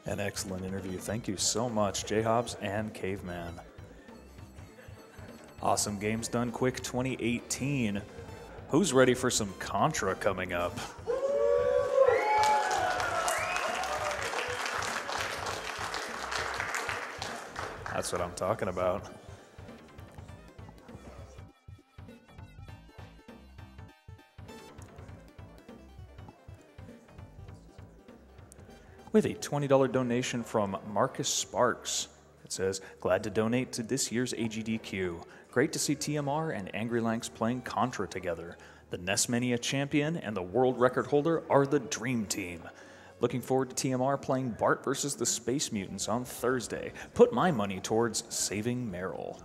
An excellent interview. Thank you so much, J-Hobbs and Caveman. Awesome Games Done Quick 2018. Who's ready for some Contra coming up? That's what I'm talking about. With a $20 donation from Marcus Sparks. It says, glad to donate to this year's AGDQ. Great to see TMR and angrylanks playing Contra together. The Nesmania champion and the world record holder are the dream team. Looking forward to TMR playing Bart versus the Space Mutants on Thursday. Put my money towards saving Meryl.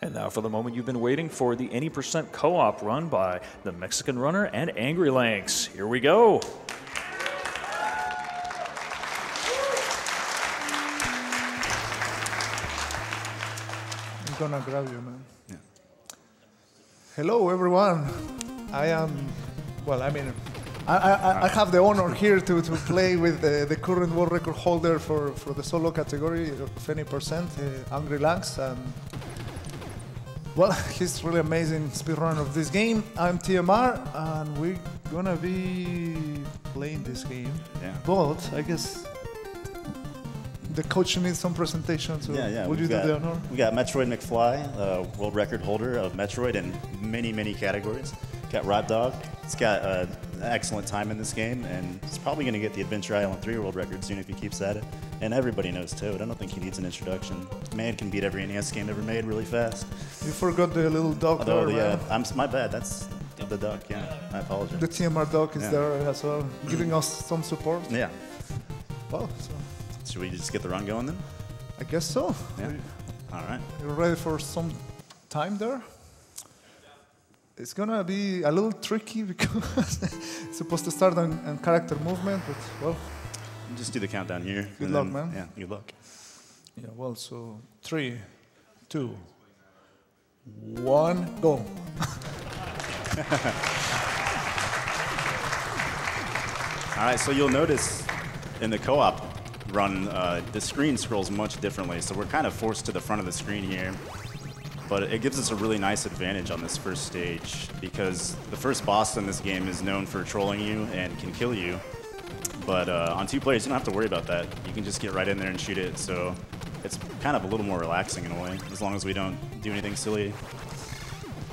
And now for the moment you've been waiting for, the Any Percent Co-op run by the Mexican Runner and Angrylanks. Here we go. I'm gonna grab you, man. Yeah. Hello, everyone. I have the honor here to play with the current world record holder for the solo category of any percent, Angrylanks. Well, he's really amazing speedrunner of this game. I'm TMR, and we're gonna be playing this game. Yeah. But I guess the coach needs some presentation, so would you do the honor? We got Metroid McFly, world record holder of Metroid in many, many categories. Got Rod Dog. He's got an excellent time in this game, and he's probably going to get the Adventure Island 3 world record soon if he keeps at it. And everybody knows Toad. I don't think he needs an introduction. Man can beat every NES game ever made really fast. You forgot the little dog there, yeah, my bad. That's the duck, yeah. I apologize. The TMR dog is there as well, giving us some support. Yeah. Well, should we just get the run going then? I guess so. Yeah. All right. You ready for some time there? It's gonna be a little tricky because it's supposed to start on character movement, but well. Just do the countdown here. Good luck, man. Yeah, good luck. Yeah, well, so 3, 2, 1, go. All right, so you'll notice in the co-op run, the screen scrolls much differently, so we're kind of forced to the front of the screen here. But it gives us a really nice advantage on this first stage because the first boss in this game is known for trolling you and can kill you. But on 2 players, you don't have to worry about that. You can just get right in there and shoot it. So it's kind of a little more relaxing in a way, as long as we don't do anything silly.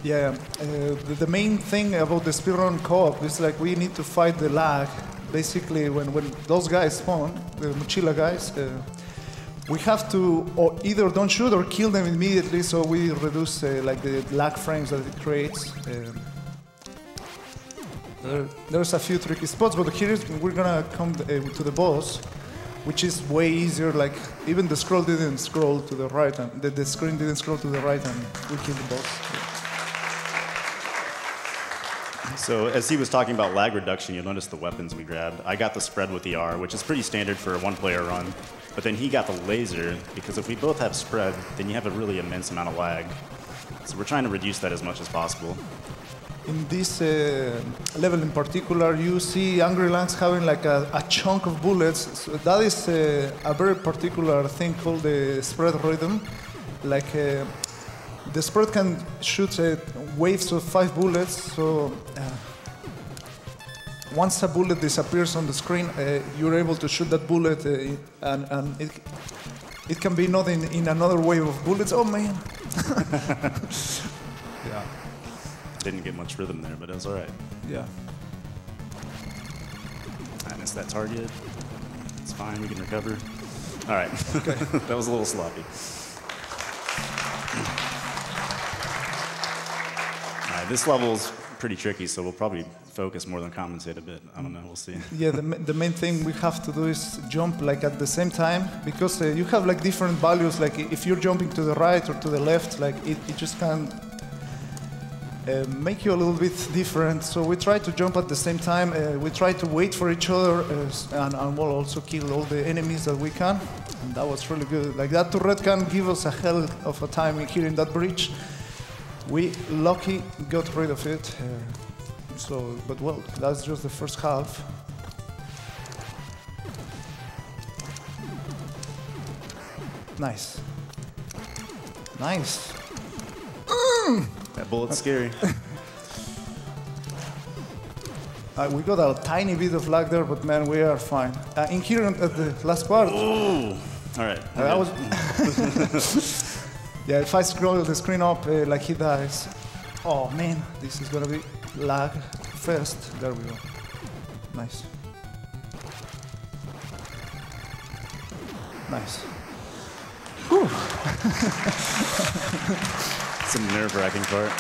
Yeah, the main thing about the speedrun co-op is like we need to fight the lag. Basically, when those guys spawn, the mochila guys, we have to either don't shoot or kill them immediately, so we reduce like the lag frames that it creates. There's a few tricky spots, but here we're gonna come to the boss, which is way easier. Like even the scroll didn't scroll to the right, and the screen didn't scroll to the right, and we killed the boss. Yeah. So as he was talking about lag reduction, you'll notice the weapons we grabbed. I got the spread with the R, which is pretty standard for a 1-player run. But then he got the laser, because if we both have spread, then you have a really immense amount of lag. So we're trying to reduce that as much as possible. In this level in particular, you see angrylanks having like a chunk of bullets. So that is a very particular thing called the spread rhythm. Like the spread can shoot waves of 5 bullets. So once a bullet disappears on the screen, you're able to shoot that bullet, and it can be not in another wave of bullets. Oh man! Yeah. Didn't get much rhythm there, but it was all right. Yeah. I missed that target. It's fine, we can recover. All right. Okay. That was a little sloppy. All right, this level's pretty tricky, so we'll probably focus more than compensate a bit. I don't know, we'll see. Yeah, the main thing we have to do is jump like at the same time, because you have like different values. Like if you're jumping to the right or to the left, like it just can't. make you a little bit different. So we try to jump at the same time. We try to wait for each other and we'll also kill all the enemies that we can. And that was really good. Like that turret can give us a hell of a time here in that bridge. We lucky got rid of it. But well, that's just the first half. Nice. Nice. That bullet's scary. We got a tiny bit of lag there, but man, we are fine. In here at the last part. Ooh. All right. I was yeah, if I scroll the screen up like he dies. Oh man, this is gonna be lag first. There we go. Nice. Nice. Whew. It's a nerve-wracking part.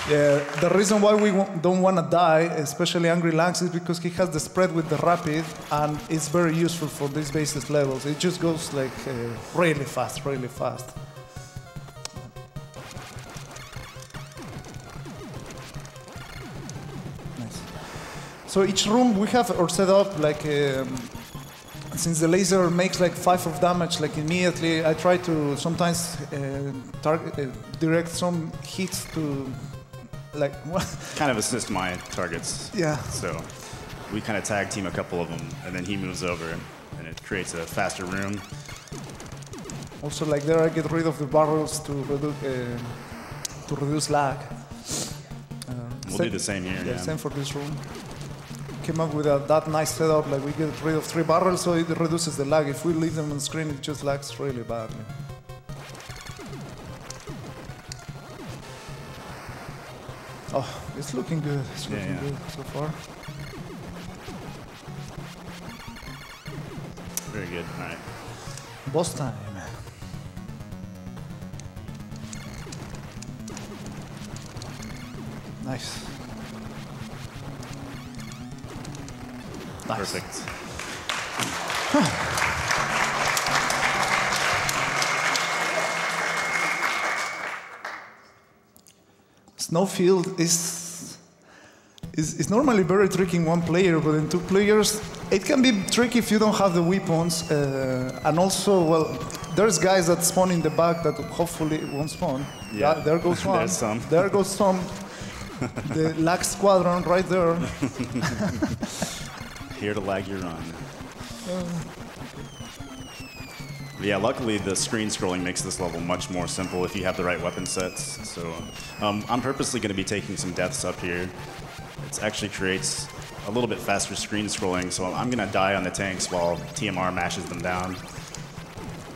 Yeah, the reason why we don't want to die, especially Angry Lanks, is because he has the spread with the rapid, and it's very useful for these basis levels. It just goes like really fast, really fast. Nice. So each room we have our setup like. Since the laser makes like 5 of damage like immediately, I try to sometimes direct some hits to like kind of assist my targets. Yeah. So we kind of tag team a couple of them, and then he moves over, and it creates a faster room. Also, like there, I get rid of the barrels to reduce lag. We'll do the same here. Yeah, same for this room. Came up with that nice setup, like we get rid of 3 barrels, so it reduces the lag. If we leave them on screen, it just lags really badly. Oh, it's looking good. It's looking good so far. Very good. All right. Boss time. Nice. Nice. Perfect. Snowfield is normally very tricky in 1 player, but in 2 players, it can be tricky if you don't have the weapons. And also, well, there's guys that spawn in the back that hopefully won't spawn. Yeah, there goes one. There's some. There goes some. The lag squadron right there. Here to lag your run. Yeah, luckily the screen scrolling makes this level much more simple if you have the right weapon sets. So I'm purposely going to be taking some deaths up here. It actually creates a little bit faster screen scrolling, so I'm going to die on the tanks while TMR mashes them down.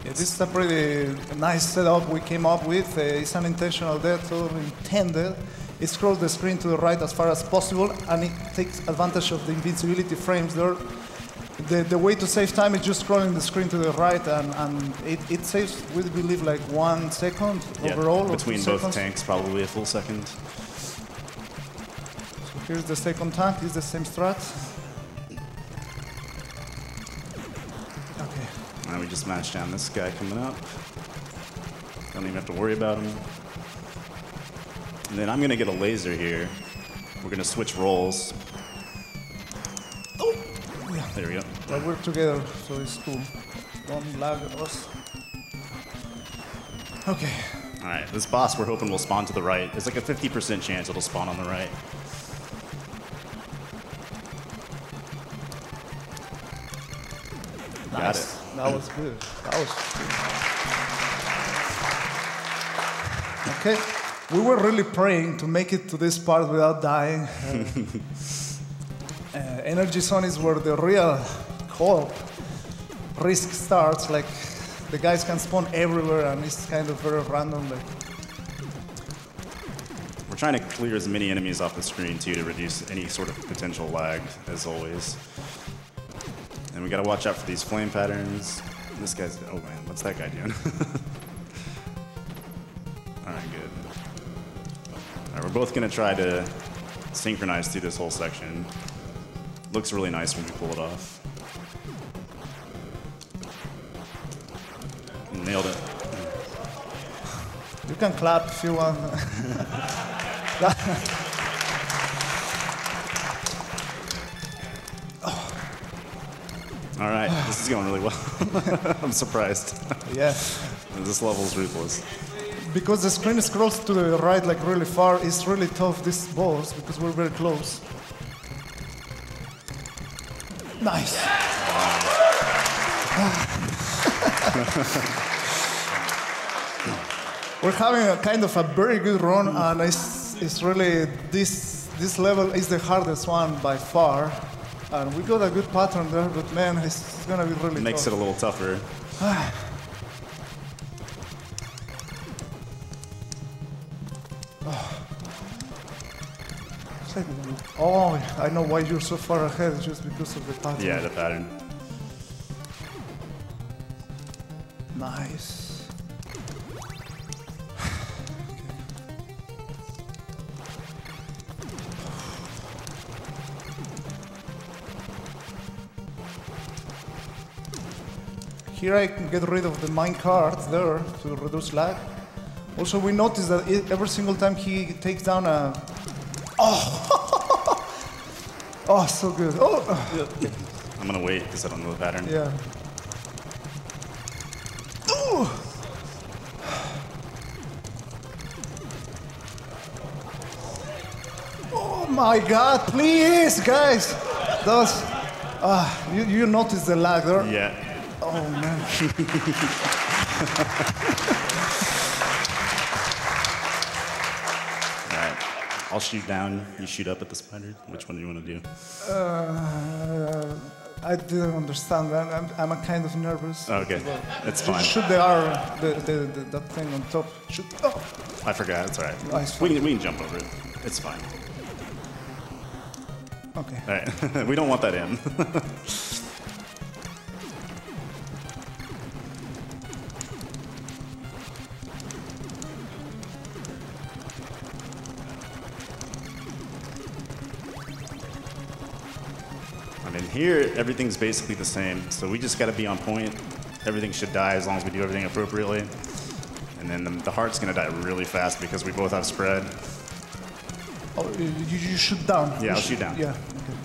Yeah, this is a pretty nice setup we came up with. It's an intentional death, or intended. It scrolls the screen to the right as far as possible, and it takes advantage of the invincibility frames there. The way to save time is just scrolling the screen to the right, and it saves, we believe, like 1 second overall. Between both tanks, probably a full second. So here's the second tank, it's the same strat. Okay. Now we just match down this guy coming up. Don't even have to worry about him. And then I'm going to get a laser here. We're going to switch roles. Oh! Yeah. There we go. But we're together, so it's cool. Don't lag us. Okay. All right, this boss we're hoping will spawn to the right. There's like a 50% chance it'll spawn on the right. Nice. Got it. That was good. That was good. Okay. We were really praying to make it to this part without dying. Energy zone is where the real co-op risk starts. Like, the guys can spawn everywhere, and it's kind of very random. Like, we're trying to clear as many enemies off the screen too to reduce any sort of potential lag, as always. And we gotta watch out for these flame patterns. This guy's, oh man, what's that guy doing? All right, good. All right, we're both gonna try to synchronize through this whole section. Looks really nice when we pull it off. Nailed it. you can clap if you want. All right, this is going really well. I'm surprised. Yeah. This level is ruthless. Because the screen scrolls to the right like really far, it's really tough, this boss, because we're very close. Nice. We're having a kind of a very good run, and it's really, this level is the hardest one by far. And we got a good pattern there, but man, it's gonna be really Makes tough. it a little tougher. It's like, oh, I know why you're so far ahead, just because of the pattern. Yeah, the pattern. Nice. Here I can get rid of the mine cards there to reduce lag. Also, we notice that every single time he takes down a... Oh! Oh, so good. Oh! I'm gonna wait because I don't know the pattern. Yeah. Ooh! Oh my God, please, guys! Those... you notice the lag there? Yeah. Oh, man. All right. I'll shoot down. You shoot up at the spider. Which one do you want to do? I didn't understand that. I'm kind of nervous. Okay, it's fine. Shoot the R, that thing on top. Shoot. Oh. I forgot. It's all right. Nice. We can jump over it. It's fine. Okay. All right. We don't want that in. Here, everything's basically the same, so we just got to be on point. Everything should die as long as we do everything appropriately. And then the heart's going to die really fast because we both have spread. Oh, you shoot down. Yeah, I'll shoot down. Yeah, okay.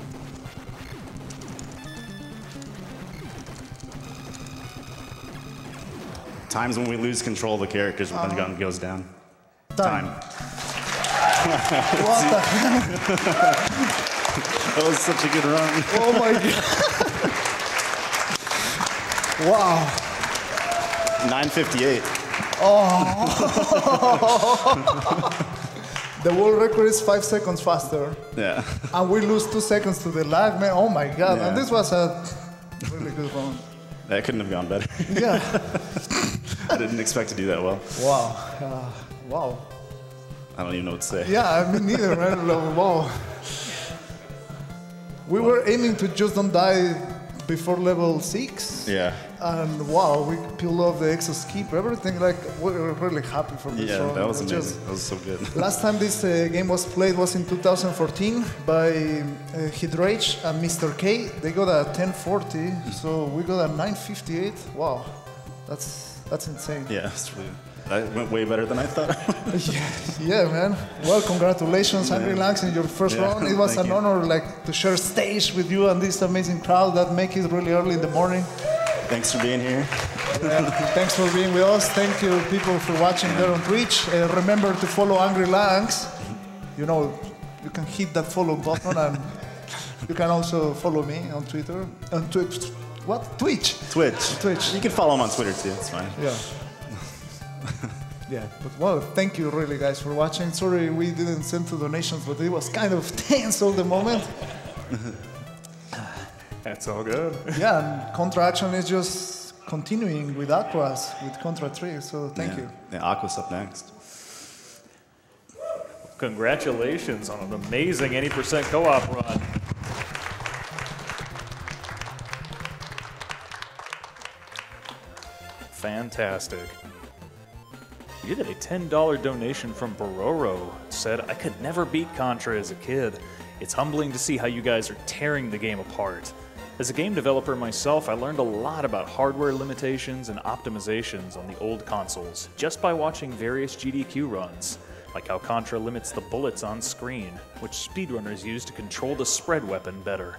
Times when we lose control of the characters when the gun goes down. Time. What the hell? That was such a good run. Oh my God. Wow. 9:58. The world record is 5 seconds faster. Yeah. And we lose 2 seconds to the lag, man. Oh my God. Yeah. And this was a really good run. That couldn't have gone better. Yeah. I didn't expect to do that well. Wow. Wow. I don't even know what to say. Yeah, I mean, neither, man. Wow. We were aiming to just don't die before level 6. Yeah. And wow, we peeled off the exo skip, everything. Like, we were really happy for this Yeah, run. that was amazing. Just, that was so good. last time this game was played was in 2014 by Hydrage and Mr. K. They got a 1040, so we got a 958. Wow, that's insane. Yeah, it's really, that went way better than I thought. Yeah, man. Well, congratulations, angrylanks, in your first round. It was thank an you. honor, like, to share stage with you and this amazing crowd that make it really early in the morning. Thanks for being here. Thanks for being with us. Thank you, people, for watching there on Twitch. Remember to follow angrylanks. You know, you can hit that follow button, and you can also follow me on Twitter. On Twitch. What? Twitch. Twitch. You can follow him on Twitter too. It's fine. Yeah. Yeah, but well, thank you really, guys, for watching. Sorry we didn't send the donations, but it was kind of tense all the moment. That's all good. Yeah, and Contra action is just continuing with Aquas, with Contra 3, so thank you. Yeah, Aqua's up next. Congratulations on an amazing 80% co-op run. Fantastic. We did a $10 donation from Bororo. It said, I could never beat Contra as a kid. It's humbling to see how you guys are tearing the game apart. As a game developer myself, I learned a lot about hardware limitations and optimizations on the old consoles just by watching various GDQ runs. like how Contra limits the bullets on screen, which speedrunners use to control the spread weapon better.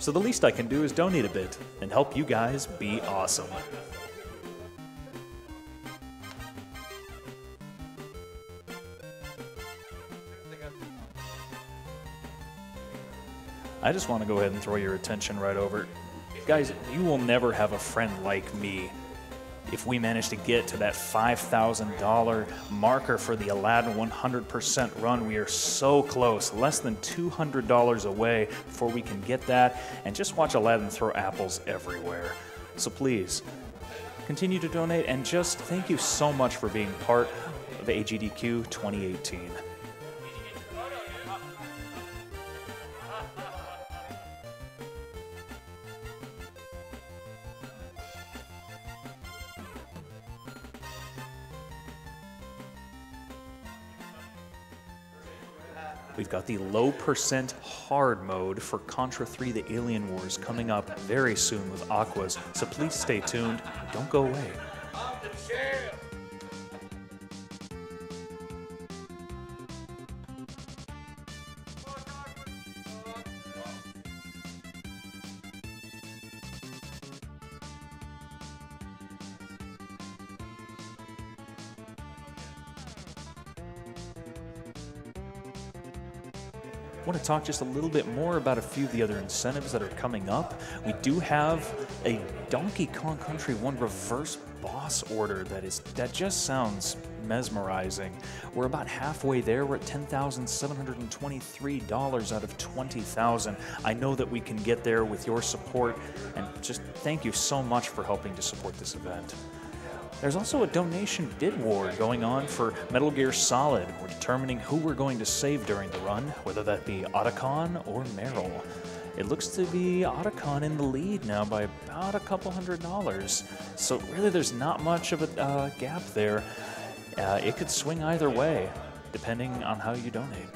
So the least I can do is donate a bit and help you guys be awesome. I just want to go ahead and throw your attention right over. Guys, you will never have a friend like me if we manage to get to that $5,000 marker for the Aladdin 100% run. We are so close, less than $200 away before we can get that, and just watch Aladdin throw apples everywhere. So please, continue to donate, and just thank you so much for being part of AGDQ 2018. We've got the low percent hard mode for Contra 3 The Alien Wars coming up very soon with Aquas, so please stay tuned. Don't go away. I want to talk just a little bit more about a few of the other incentives that are coming up. We do have a Donkey Kong Country 1 reverse boss order that just sounds mesmerizing. We're about halfway there. We're at $10,723 out of $20,000. I know that we can get there with your support, and just thank you so much for helping to support this event. There's also a donation bid war going on for Metal Gear Solid. We're determining who we're going to save during the run, whether that be Otacon or Meryl. It looks to be Otacon in the lead now by about a couple $100. So really there's not much of a gap there. It could swing either way, depending on how you donate.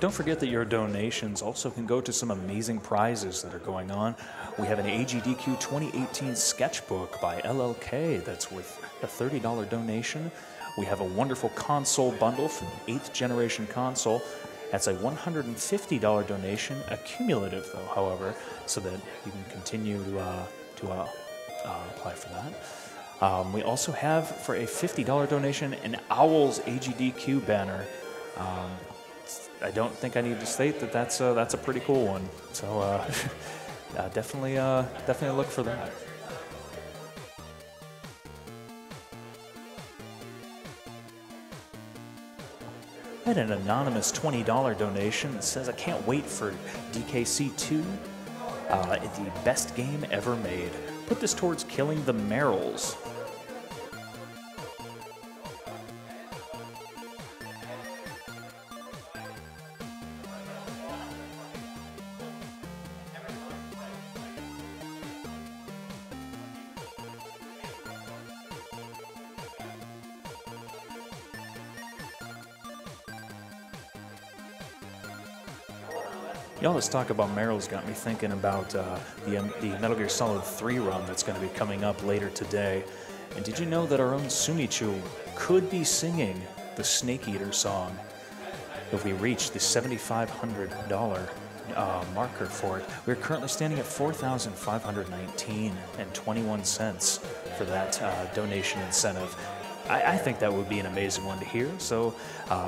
Don't forget that your donations also can go to some amazing prizes that are going on. We have an AGDQ 2018 sketchbook by LLK that's worth a $30 donation. We have a wonderful console bundle for the 8th generation console. That's a $150 donation, accumulative though, however, so that you can continue to apply for that. We also have, for a $50 donation, an Owls AGDQ banner. I don't think I need to state that that's a pretty cool one. So definitely look for that. I had an anonymous $20 donation that says, I can't wait for DKC2, the best game ever made. Put this towards killing the Merrills. Y'all, this talk about Meryl's got me thinking about the Metal Gear Solid 3 run that's going to be coming up later today. And did you know that our own Sunichu could be singing the Snake Eater song if we reach the $7,500 marker for it? We're currently standing at $4,519.21 for that donation incentive. I think that would be an amazing one to hear. So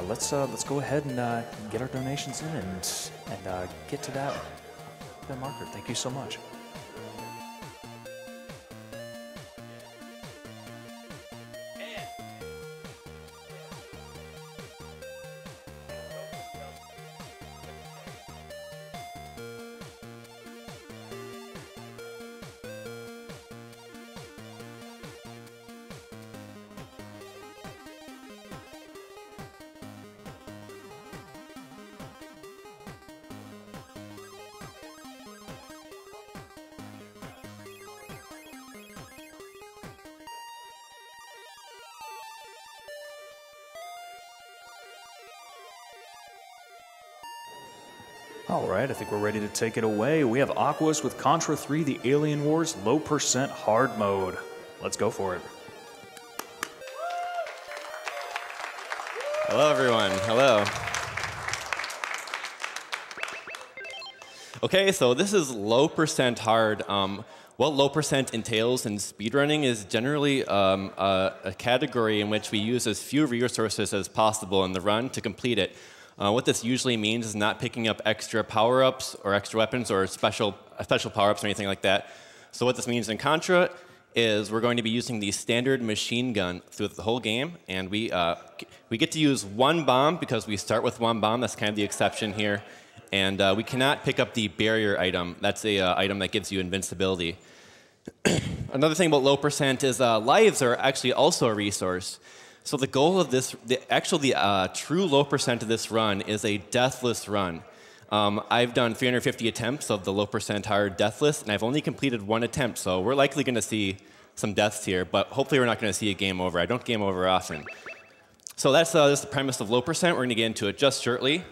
let's go ahead and get our donations in and get to that marker. Thank you so much. All right, I think we're ready to take it away. We have Aquas with Contra 3, the Alien Wars low percent hard mode. Let's go for it. Hello, everyone. Hello. Okay, so this is low percent hard. What low percent entails in speedrunning is generally a category in which we use as few resources as possible in the run to complete it. What this usually means is not picking up extra power-ups or extra weapons or special power-ups or anything like that. So what this means in Contra is we're going to be using the standard machine gun throughout the whole game, and we get to use one bomb because we start with one bomb. That's kind of the exception here. And we cannot pick up the barrier item. That's a item that gives you invincibility. Another thing about low percent is lives are actually also a resource. So the goal of this, the true low percent of this run is a deathless run. I've done 350 attempts of the low percent hard deathless, and I've only completed one attempt, so we're likely going to see some deaths here, but hopefully we're not going to see a game over. I don't game over often. So that's the premise of low percent. We're going to get into it just shortly.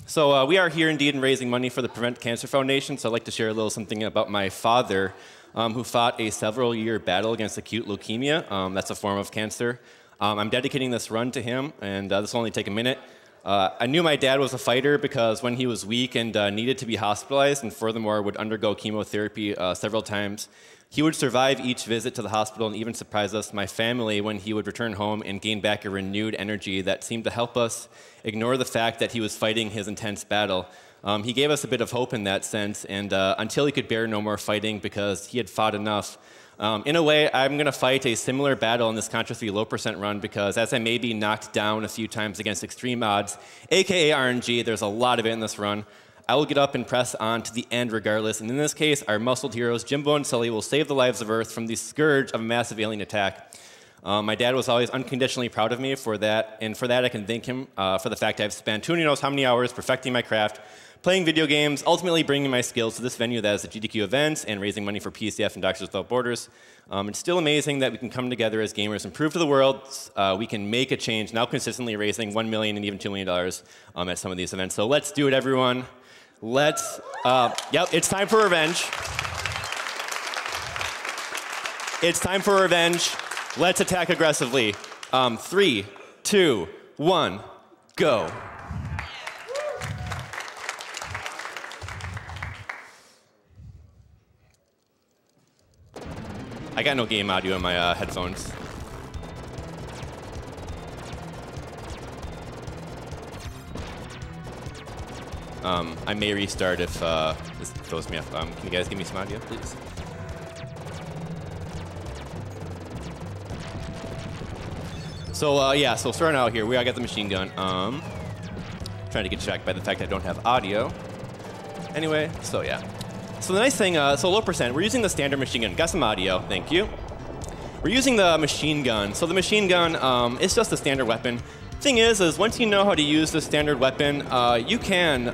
So we are here indeed in raising money for the Prevent Cancer Foundation, so I'd like to share a little something about my father, who fought a several-year battle against acute leukemia. That's a form of cancer. I'm dedicating this run to him, and this will only take a minute. I knew my dad was a fighter because when he was weak and needed to be hospitalized, and furthermore would undergo chemotherapy several times, he would survive each visit to the hospital and even surprise us, my family, when he would return home and gain back a renewed energy that seemed to help us ignore the fact that he was fighting his intense battle. He gave us a bit of hope in that sense, and until he could bear no more fighting because he had fought enough. In a way, I'm going to fight a similar battle in this Contra 3 low percent run because as I may be knocked down a few times against extreme odds, aka RNG, there's a lot of it in this run, I will get up and press on to the end regardless, and in this case, our muscled heroes, Jimbo and Sully, will save the lives of Earth from the scourge of a massive alien attack. My dad was always unconditionally proud of me for that, and for that I can thank him for the fact I've spent who knows how many hours perfecting my craft, playing video games, ultimately bringing my skills to this venue that is the AGDQ events and raising money for PCF and Doctors Without Borders. It's still amazing that we can come together as gamers and prove to the world we can make a change, now consistently raising $1 million and even $2 million at some of these events. So let's do it, everyone. Yep, it's time for revenge. It's time for revenge. Let's attack aggressively. 3, 2, 1, go. I got no game audio in my headphones. I may restart if this throws me off. Can you guys give me some audio, please? So yeah, so starting out here, I got the machine gun. Trying to get distracted by the fact I don't have audio. Anyway, so yeah. So the nice thing, so low percent, we're using the standard machine gun. Got some audio, thank you. We're using the machine gun. So the machine gun, it's just a standard weapon. Thing is once you know how to use the standard weapon, you can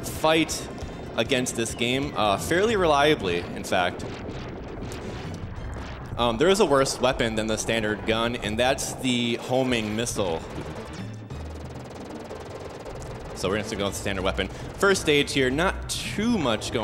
fight against this game fairly reliably, in fact. There is a worse weapon than the standard gun, and that's the homing missile. So we're going to go with the standard weapon. First stage here, not too much going